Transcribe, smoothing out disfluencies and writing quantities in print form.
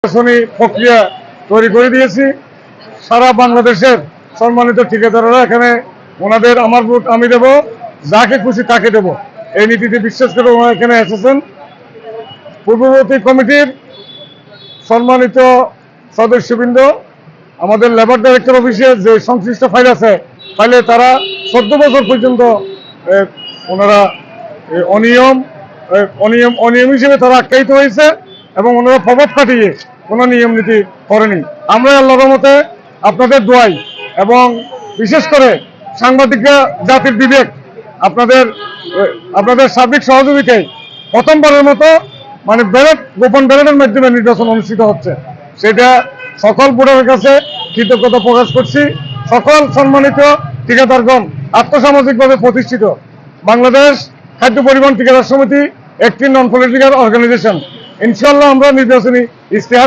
নির্বাচনী প্রক্রিয়া তৈরি করে দিয়েছি। সারা বাংলাদেশের সম্মানিত ঠিকাদাররা এখানে ওনাদের আমার ভোট আমি দেব, যাকে খুশি তাকে দেব, এই নীতিতে বিশ্বাস করে ওনারা এখানে এসেছেন। পূর্ববর্তী কমিটির সম্মানিত সদস্যবৃন্দ, আমাদের লেবার ডাইরেক্টর অফিসে যে সংশ্লিষ্ট ফাইল আছে, ফাইলে তারা 14 বছর পর্যন্ত ওনারা অনিয়ম হিসেবে তারা আখ্যায়িত হয়েছে এবং ওনারা প্রভাব খাটিয়ে কোনো নিয়ম নীতি করেনি। আমরা আল্লাহর রহমতে আপনাদের দোয়াই এবং বিশেষ করে সাংবাদিকরা জাতির বিবেক, আপনাদের সার্বিক সহযোগিতায় প্রথমবারের মতো মানে গোপন ব্যালটের মাধ্যমে নির্বাচন অনুষ্ঠিত হচ্ছে। সেটা সকল ভোটারের কাছে কৃতজ্ঞতা প্রকাশ করছি। সকল সম্মানিত ঠিকাদারগণ আর্থসামাজিকভাবে প্রতিষ্ঠিত। বাংলাদেশ খাদ্য পরিবহন ঠিকাদার সমিতি একটি নন পলিটিক্যাল অর্গানাইজেশন। ইনশাআল্লাহ আমরা নির্বাচনী ইশতেহার